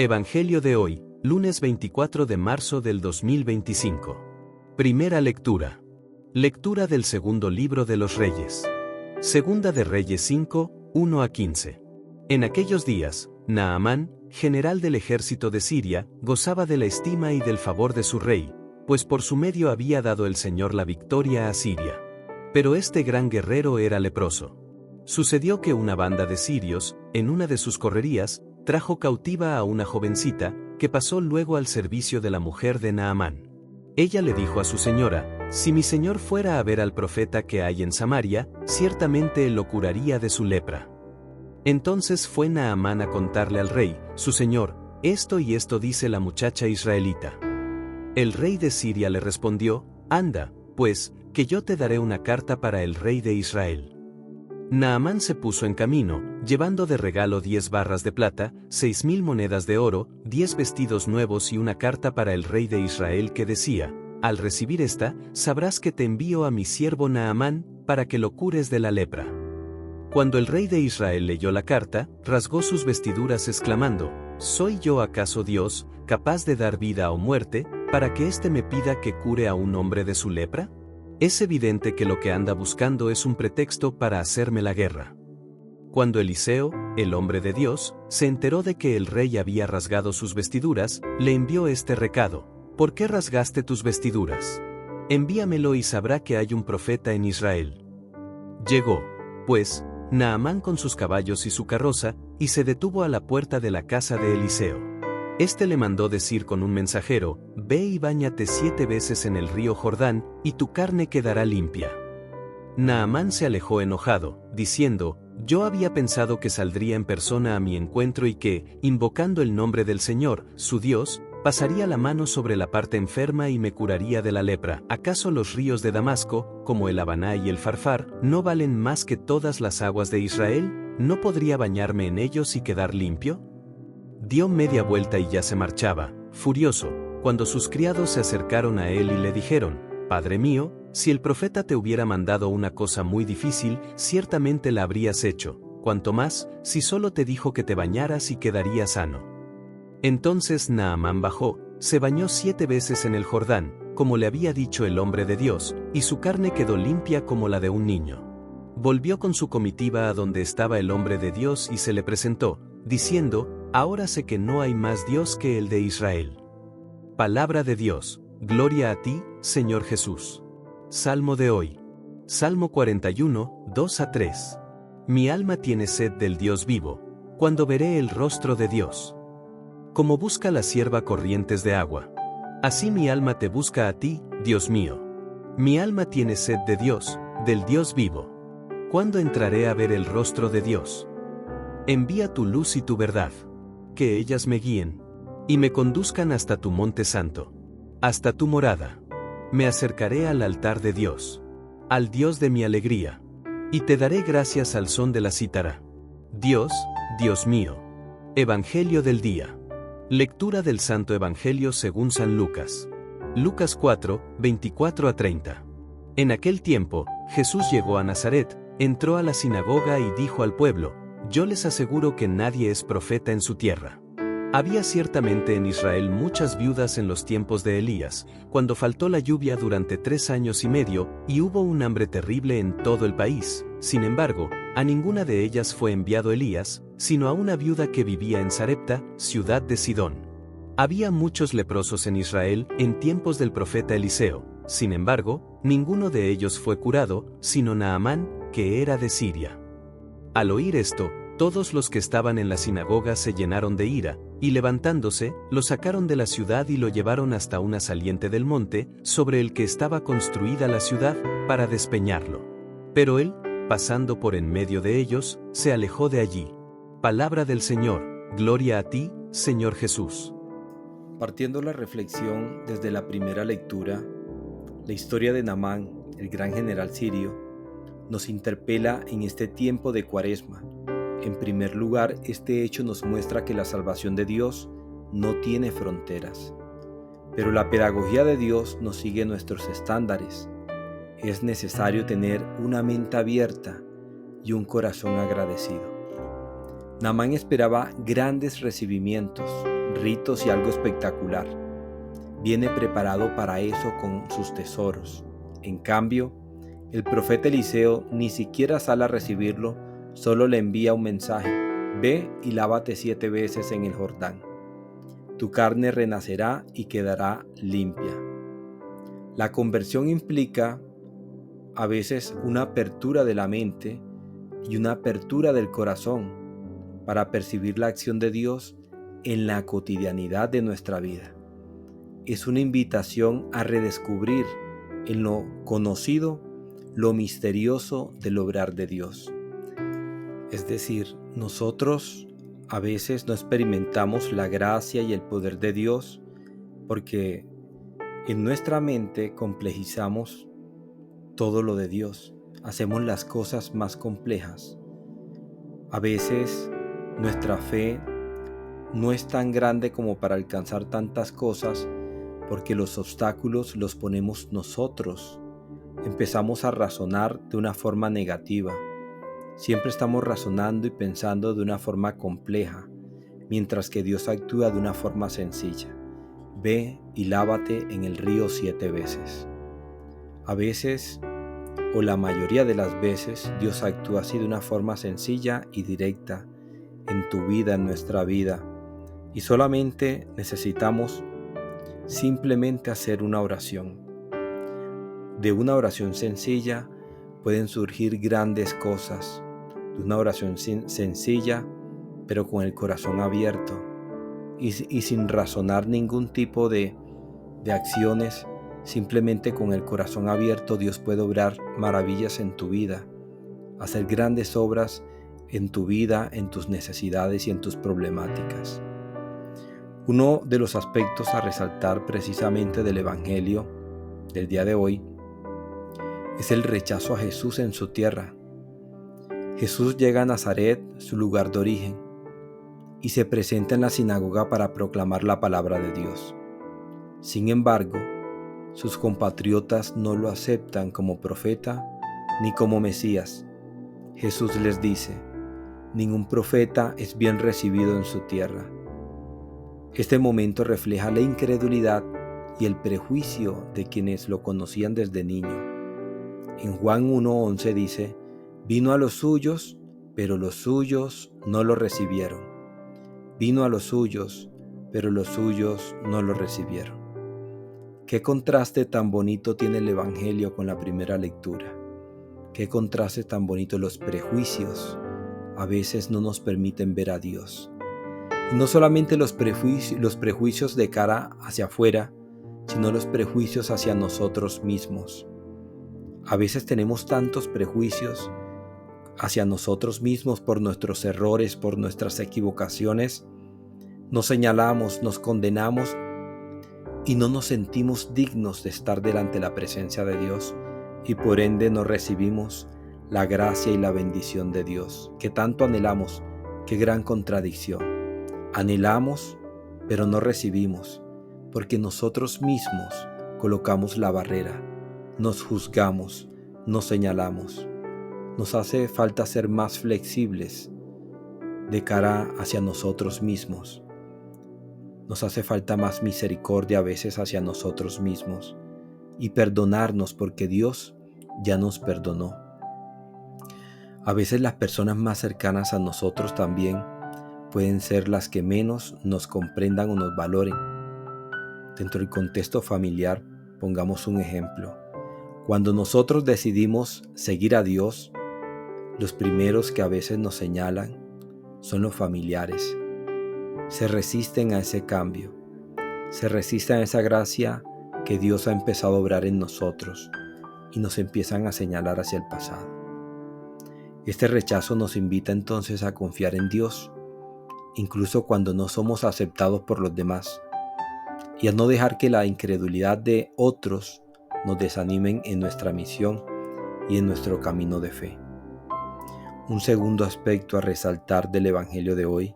Evangelio de hoy, lunes 24 de marzo del 2025. Primera lectura. Lectura del segundo libro de los Reyes. Segunda de Reyes 5, 1 a 15. En aquellos días, Naamán, general del ejército de Siria, gozaba de la estima y del favor de su rey, pues por su medio había dado el Señor la victoria a Siria. Pero este gran guerrero era leproso. Sucedió que una banda de sirios, en una de sus correrías, trajo cautiva a una jovencita, que pasó luego al servicio de la mujer de Naamán. Ella le dijo a su señora: si mi señor fuera a ver al profeta que hay en Samaria, ciertamente él lo curaría de su lepra. Entonces fue Naamán a contarle al rey: su señor, esto y esto dice la muchacha israelita. El rey de Siria le respondió: anda, pues, que yo te daré una carta para el rey de Israel. Naamán se puso en camino, llevando de regalo 10 barras de plata, 6,000 monedas de oro, 10 vestidos nuevos y una carta para el rey de Israel que decía: al recibir esta, sabrás que te envío a mi siervo Naamán, para que lo cures de la lepra. Cuando el rey de Israel leyó la carta, rasgó sus vestiduras exclamando: ¿soy yo acaso Dios, capaz de dar vida o muerte, para que éste me pida que cure a un hombre de su lepra? Es evidente que lo que anda buscando es un pretexto para hacerme la guerra. Cuando Eliseo, el hombre de Dios, se enteró de que el rey había rasgado sus vestiduras, le envió este recado: ¿por qué rasgaste tus vestiduras? Envíamelo y sabrá que hay un profeta en Israel. Llegó, pues, Naamán con sus caballos y su carroza, y se detuvo a la puerta de la casa de Eliseo. Este le mandó decir con un mensajero: ve y báñate 7 veces en el río Jordán, y tu carne quedará limpia. Naamán se alejó enojado, diciendo: yo había pensado que saldría en persona a mi encuentro y que, invocando el nombre del Señor, su Dios, pasaría la mano sobre la parte enferma y me curaría de la lepra. ¿Acaso los ríos de Damasco, como el Habaná y el Farfar, no valen más que todas las aguas de Israel? ¿No podría bañarme en ellos y quedar limpio? Dio media vuelta y ya se marchaba, furioso, cuando sus criados se acercaron a él y le dijeron: Padre mío, si el profeta te hubiera mandado una cosa muy difícil, ciertamente la habrías hecho, cuanto más, si solo te dijo que te bañaras y quedarías sano. Entonces Naamán bajó, se bañó 7 veces en el Jordán, como le había dicho el hombre de Dios, y su carne quedó limpia como la de un niño. Volvió con su comitiva a donde estaba el hombre de Dios y se le presentó, diciendo: ahora sé que no hay más Dios que el de Israel. Palabra de Dios, gloria a ti, Señor Jesús. Salmo de hoy. Salmo 41, 2 a 3. Mi alma tiene sed del Dios vivo, cuando veré el rostro de Dios. Como busca la sierva corrientes de agua, así mi alma te busca a ti, Dios mío. Mi alma tiene sed de Dios, del Dios vivo. ¿Cuándo entraré a ver el rostro de Dios? Envía tu luz y tu verdad, que ellas me guíen, y me conduzcan hasta tu monte santo, hasta tu morada. Me acercaré al altar de Dios, al Dios de mi alegría, y te daré gracias al son de la cítara. Dios, Dios mío. Evangelio del día. Lectura del Santo Evangelio según San Lucas. Lucas 4, 24 a 30. En aquel tiempo, Jesús llegó a Nazaret, entró a la sinagoga y dijo al pueblo: yo les aseguro que nadie es profeta en su tierra. Había ciertamente en Israel muchas viudas en los tiempos de Elías, cuando faltó la lluvia durante 3 años y medio, y hubo un hambre terrible en todo el país. Sin embargo, a ninguna de ellas fue enviado Elías, sino a una viuda que vivía en Sarepta, ciudad de Sidón. Había muchos leprosos en Israel en tiempos del profeta Eliseo. Sin embargo, ninguno de ellos fue curado, sino Naamán, que era de Siria. Al oír esto, todos los que estaban en la sinagoga se llenaron de ira, y levantándose, lo sacaron de la ciudad y lo llevaron hasta una saliente del monte, sobre el que estaba construida la ciudad, para despeñarlo. Pero él, pasando por en medio de ellos, se alejó de allí. Palabra del Señor, gloria a ti, Señor Jesús. Partiendo la reflexión desde la primera lectura, la historia de Naamán, el gran general sirio, nos interpela en este tiempo de Cuaresma. En primer lugar, este hecho nos muestra que la salvación de Dios no tiene fronteras. Pero la pedagogía de Dios nos sigue nuestros estándares. Es necesario tener una mente abierta y un corazón agradecido. Naamán esperaba grandes recibimientos, ritos y algo espectacular. Viene preparado para eso con sus tesoros. En cambio, el profeta Eliseo ni siquiera sale a recibirlo, solo le envía un mensaje: ve y lávate 7 veces en el Jordán. Tu carne renacerá y quedará limpia. La conversión implica a veces una apertura de la mente y una apertura del corazón para percibir la acción de Dios en la cotidianidad de nuestra vida. Es una invitación a redescubrir en lo conocido lo misterioso del obrar de Dios. Es decir, nosotros a veces no experimentamos la gracia y el poder de Dios porque en nuestra mente complejizamos todo lo de Dios. Hacemos las cosas más complejas. A veces nuestra fe no es tan grande como para alcanzar tantas cosas porque los obstáculos los ponemos nosotros. Empezamos a razonar de una forma negativa. Siempre estamos razonando y pensando de una forma compleja, mientras que Dios actúa de una forma sencilla. Ve y lávate en el río 7 veces. A veces, o la mayoría de las veces, Dios actúa así de una forma sencilla y directa en tu vida, en nuestra vida. Y solamente necesitamos simplemente hacer una oración. De una oración sencilla pueden surgir grandes cosas. De una oración sencilla, pero con el corazón abierto y sin razonar ningún tipo de acciones, simplemente con el corazón abierto Dios puede obrar maravillas en tu vida, hacer grandes obras en tu vida, en tus necesidades y en tus problemáticas. Uno de los aspectos a resaltar precisamente del Evangelio del día de hoy es el rechazo a Jesús en su tierra. Jesús llega a Nazaret, su lugar de origen, y se presenta en la sinagoga para proclamar la palabra de Dios. Sin embargo, sus compatriotas no lo aceptan como profeta ni como Mesías. Jesús les dice: ningún profeta es bien recibido en su tierra. Este momento refleja la incredulidad y el prejuicio de quienes lo conocían desde niño. En Juan 1:11 dice: vino a los suyos, pero los suyos no lo recibieron. Vino a los suyos, pero los suyos no lo recibieron. Qué contraste tan bonito tiene el Evangelio con la primera lectura. Qué contraste tan bonito. Los prejuicios a veces no nos permiten ver a Dios. Y no solamente los prejuicios de cara hacia afuera, sino los prejuicios hacia nosotros mismos. A veces tenemos tantos prejuicios hacia nosotros mismos por nuestros errores, por nuestras equivocaciones. Nos señalamos, nos condenamos y no nos sentimos dignos de estar delante de la presencia de Dios y por ende no recibimos la gracia y la bendición de Dios que tanto anhelamos. Qué gran contradicción. Anhelamos, pero no recibimos, porque nosotros mismos colocamos la barrera, nos juzgamos, nos señalamos. Nos hace falta ser más flexibles de cara hacia nosotros mismos. Nos hace falta más misericordia a veces hacia nosotros mismos y perdonarnos porque Dios ya nos perdonó. A veces las personas más cercanas a nosotros también pueden ser las que menos nos comprendan o nos valoren. Dentro del contexto familiar, pongamos un ejemplo. Cuando nosotros decidimos seguir a Dios, los primeros que a veces nos señalan son los familiares. Se resisten a ese cambio, se resisten a esa gracia que Dios ha empezado a obrar en nosotros y nos empiezan a señalar hacia el pasado. Este rechazo nos invita entonces a confiar en Dios, incluso cuando no somos aceptados por los demás, y a no dejar que la incredulidad de otros nos desanimen en nuestra misión y en nuestro camino de fe. Un segundo aspecto a resaltar del Evangelio de hoy: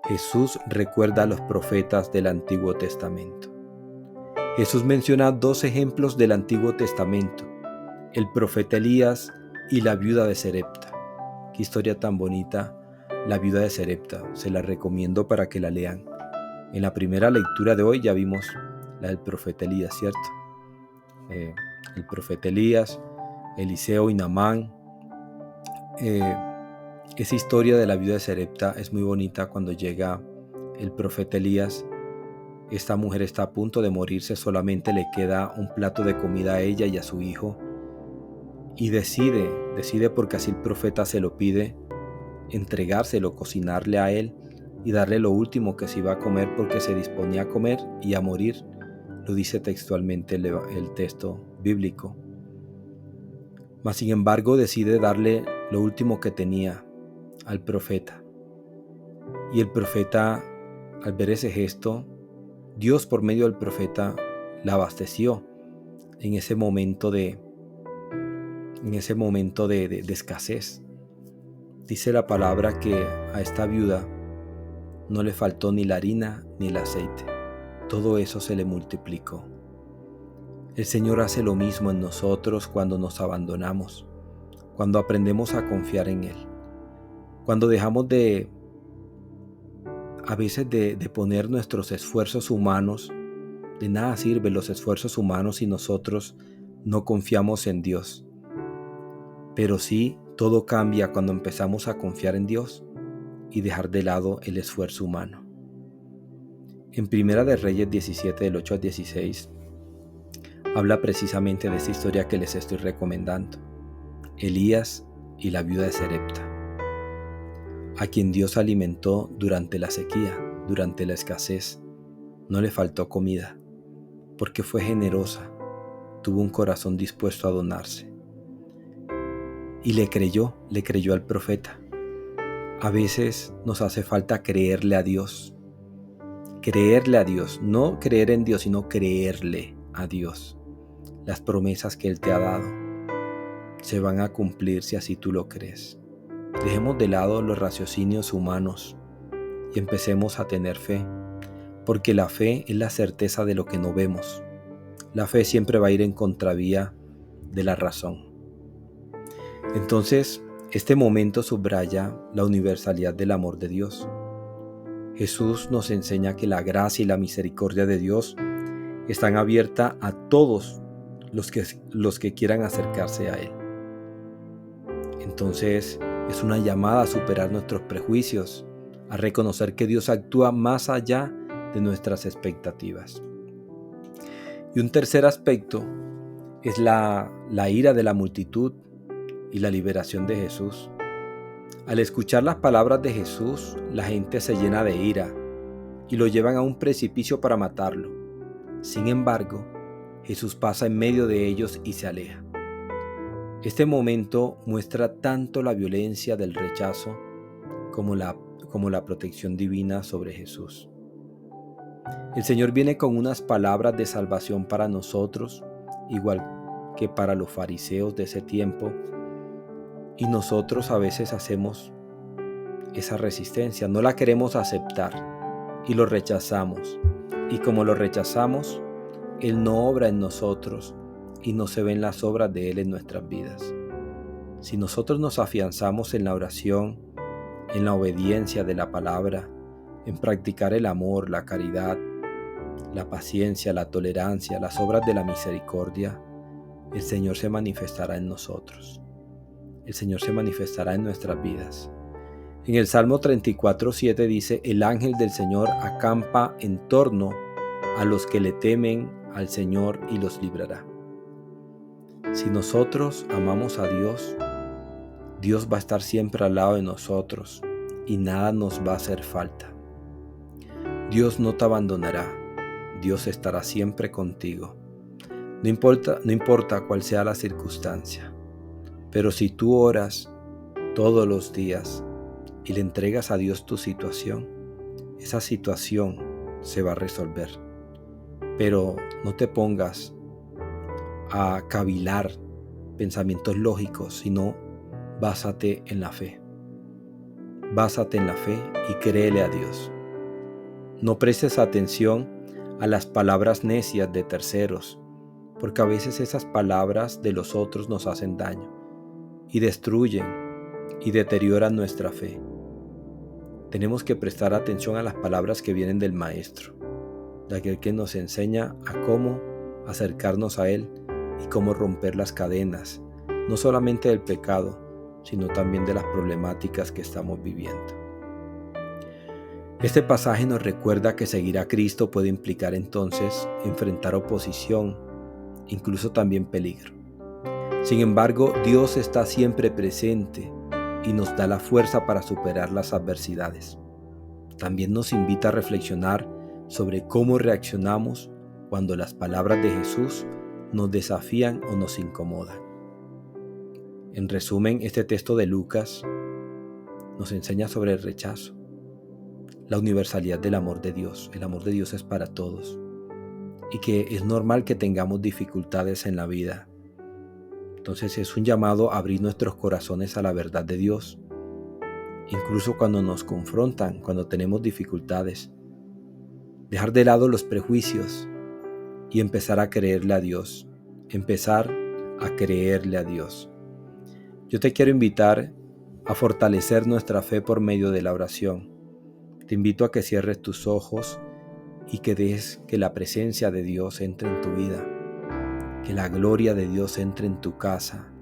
Jesús recuerda a los profetas del Antiguo Testamento. Jesús menciona 2 ejemplos del Antiguo Testamento: el profeta Elías y la viuda de Sarepta. Qué historia tan bonita, la viuda de Sarepta. Se la recomiendo para que la lean. En la primera lectura de hoy ya vimos la del profeta Elías, ¿cierto? El profeta Elías, Eliseo y Naamán. Esa historia de la viuda de Sarepta es muy bonita. Cuando llega el profeta Elías, esta mujer está a punto de morirse, solamente le queda un plato de comida a ella y a su hijo, y decide porque así el profeta se lo pide, entregárselo, cocinarle a él y darle lo último que se iba a comer, porque se disponía a comer y a morir. Lo dice textualmente el texto bíblico. Mas sin embargo decide darle lo último que tenía al profeta. Y el profeta, al ver ese gesto, Dios por medio del profeta la abasteció en ese momento de escasez. Dice la palabra que a esta viuda no le faltó ni la harina ni el aceite. Todo eso se le multiplicó. El Señor hace lo mismo en nosotros cuando nos abandonamos, cuando aprendemos a confiar en Él, cuando dejamos a veces de poner nuestros esfuerzos humanos. De nada sirven los esfuerzos humanos si nosotros no confiamos en Dios. Pero sí, todo cambia cuando empezamos a confiar en Dios y dejar de lado el esfuerzo humano. En Primera de Reyes 17, del 8 al 16, habla precisamente de esta historia que les estoy recomendando. Elías y la viuda de Sarepta, a quien Dios alimentó durante la sequía, durante la escasez. No le faltó comida, porque fue generosa, tuvo un corazón dispuesto a donarse. Y le creyó al profeta. A veces nos hace falta creerle a Dios, no creer en Dios, sino creerle a Dios. Las promesas que Él te ha dado se van a cumplir si así tú lo crees. Dejemos de lado los raciocinios humanos y empecemos a tener fe, porque la fe es la certeza de lo que no vemos. La fe siempre va a ir en contravía de la razón. Entonces, este momento subraya la universalidad del amor de Dios. Jesús nos enseña que la gracia y la misericordia de Dios están abiertas a todos los que quieran acercarse a Él. Entonces, es una llamada a superar nuestros prejuicios, a reconocer que Dios actúa más allá de nuestras expectativas. Y un tercer aspecto es la ira de la multitud y la liberación de Jesús. Al escuchar las palabras de Jesús, la gente se llena de ira y lo llevan a un precipicio para matarlo. Sin embargo, Jesús pasa en medio de ellos y se aleja. Este momento muestra tanto la violencia del rechazo como la protección divina sobre Jesús. El Señor viene con unas palabras de salvación para nosotros, igual que para los fariseos de ese tiempo, y nosotros a veces hacemos esa resistencia, no la queremos aceptar y lo rechazamos. Y como lo rechazamos, Él no obra en nosotros y no se ven las obras de Él en nuestras vidas. Si nosotros nos afianzamos en la oración, en la obediencia de la palabra, en practicar el amor, la caridad, la paciencia, la tolerancia, las obras de la misericordia, el Señor se manifestará en nosotros. El Señor se manifestará en nuestras vidas. En el Salmo 34:7 dice: el ángel del Señor acampa en torno a los que le temen al Señor y los librará. Si nosotros amamos a Dios, Dios va a estar siempre al lado de nosotros y nada nos va a hacer falta. Dios no te abandonará, Dios estará siempre contigo. No importa cuál sea la circunstancia, pero si tú oras todos los días y le entregas a Dios tu situación, esa situación se va a resolver. Pero no te pongas a cavilar pensamientos lógicos, sino básate en la fe. Básate en la fe y créele a Dios. No prestes atención a las palabras necias de terceros, porque a veces esas palabras de los otros nos hacen daño y destruyen y deterioran nuestra fe. Tenemos que prestar atención a las palabras que vienen del Maestro, de aquel que nos enseña a cómo acercarnos a Él y cómo romper las cadenas, no solamente del pecado, sino también de las problemáticas que estamos viviendo. Este pasaje nos recuerda que seguir a Cristo puede implicar entonces enfrentar oposición, incluso también peligro. Sin embargo, Dios está siempre presente y nos da la fuerza para superar las adversidades. También nos invita a reflexionar sobre cómo reaccionamos cuando las palabras de Jesús nos desafían o nos incomodan. En resumen, este texto de Lucas nos enseña sobre el rechazo, la universalidad del amor de Dios. El amor de Dios es para todos y que es normal que tengamos dificultades en la vida. Entonces es un llamado a abrir nuestros corazones a la verdad de Dios, incluso cuando nos confrontan, cuando tenemos dificultades. Dejar de lado los prejuicios y empezar a creerle a Dios. Empezar a creerle a Dios. Yo te quiero invitar a fortalecer nuestra fe por medio de la oración. Te invito a que cierres tus ojos y que dejes que la presencia de Dios entre en tu vida, que la gloria de Dios entre en tu casa.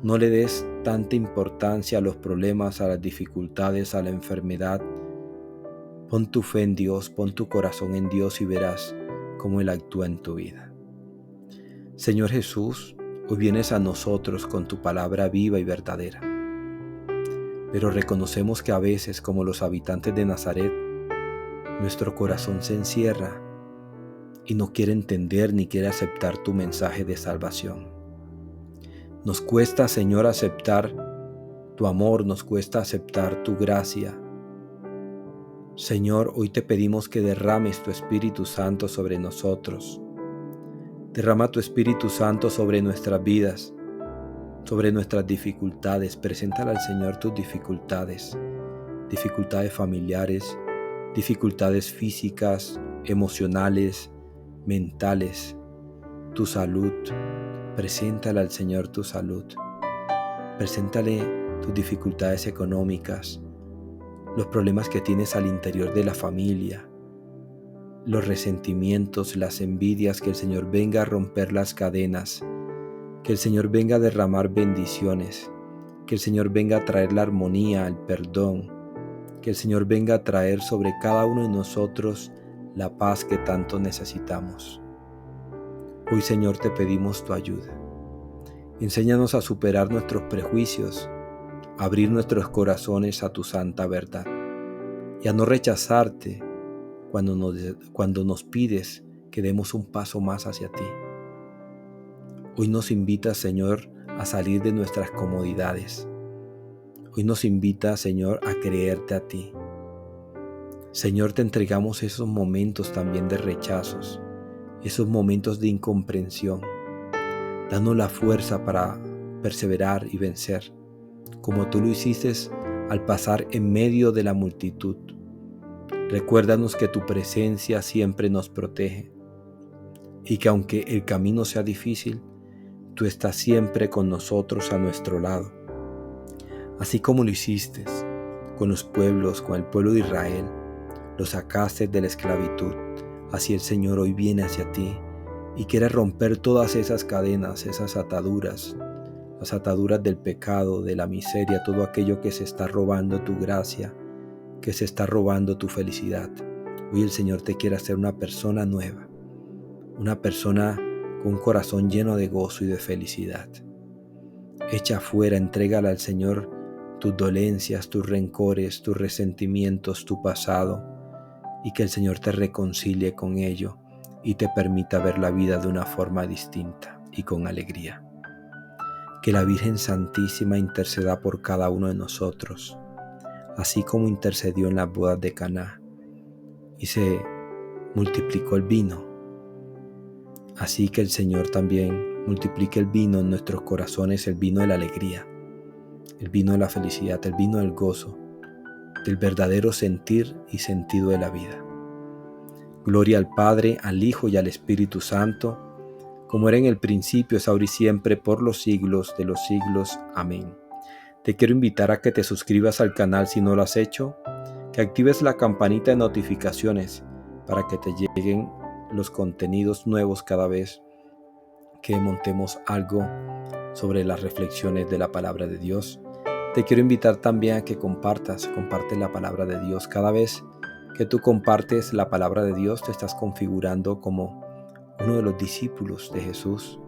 No le des tanta importancia a los problemas, a las dificultades, a la enfermedad. Pon tu fe en Dios, pon tu corazón en Dios y verás cómo Él actúa en tu vida. Señor Jesús, hoy vienes a nosotros con tu palabra viva y verdadera. Pero reconocemos que a veces, como los habitantes de Nazaret, nuestro corazón se encierra y no quiere entender ni quiere aceptar tu mensaje de salvación. Nos cuesta, Señor, aceptar tu amor, nos cuesta aceptar tu gracia. Señor, hoy te pedimos que derrames tu Espíritu Santo sobre nosotros. Derrama tu Espíritu Santo sobre nuestras vidas, sobre nuestras dificultades. Preséntale al Señor tus dificultades, dificultades familiares, dificultades físicas, emocionales, mentales, tu salud. Preséntale al Señor tu salud. Preséntale tus dificultades económicas, los problemas que tienes al interior de la familia, los resentimientos, las envidias. Que el Señor venga a romper las cadenas, que el Señor venga a derramar bendiciones, que el Señor venga a traer la armonía, el perdón, que el Señor venga a traer sobre cada uno de nosotros la paz que tanto necesitamos. Hoy, Señor, te pedimos tu ayuda. Enséñanos a superar nuestros prejuicios, a abrir nuestros corazones a tu santa verdad y a no rechazarte cuando nos pides que demos un paso más hacia ti. Hoy nos invitas, Señor, a salir de nuestras comodidades. Hoy nos invitas, Señor, a creerte a ti. Señor, te entregamos esos momentos también de rechazos, esos momentos de incomprensión. Danos la fuerza para perseverar y vencer, como tú lo hiciste al pasar en medio de la multitud. Recuérdanos que tu presencia siempre nos protege y que aunque el camino sea difícil, tú estás siempre con nosotros a nuestro lado. Así como lo hiciste con los pueblos, con el pueblo de Israel, lo sacaste de la esclavitud. Así el Señor hoy viene hacia ti y quiere romper todas esas cadenas, esas ataduras, las ataduras del pecado, de la miseria, todo aquello que se está robando tu gracia, que se está robando tu felicidad. Hoy el Señor te quiere hacer una persona nueva, una persona con un corazón lleno de gozo y de felicidad. Echa afuera, entrégale al Señor tus dolencias, tus rencores, tus resentimientos, tu pasado, y que el Señor te reconcilie con ello y te permita ver la vida de una forma distinta y con alegría. Que la Virgen Santísima interceda por cada uno de nosotros, así como intercedió en las bodas de Caná y se multiplicó el vino. Así que el Señor también multiplique el vino en nuestros corazones, el vino de la alegría, el vino de la felicidad, el vino del gozo, del verdadero sentir y sentido de la vida. Gloria al Padre, al Hijo y al Espíritu Santo, como era en el principio, es ahora y siempre, por los siglos de los siglos. Amén. Te quiero invitar a que te suscribas al canal si no lo has hecho, que actives la campanita de notificaciones para que te lleguen los contenidos nuevos cada vez que montemos algo sobre las reflexiones de la palabra de Dios. Te quiero invitar también a que comparte la palabra de Dios. Cada vez que tú compartes la palabra de Dios, te estás configurando como uno de los discípulos de Jesús,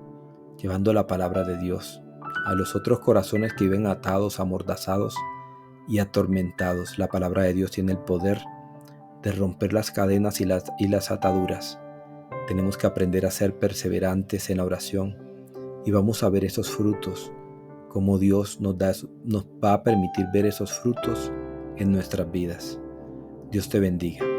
llevando la palabra de Dios a los otros corazones que viven atados, amordazados y atormentados. La palabra de Dios tiene el poder de romper las cadenas y las ataduras. Tenemos que aprender a ser perseverantes en la oración y vamos a ver esos frutos, como Dios nos va a permitir ver esos frutos en nuestras vidas. Dios te bendiga.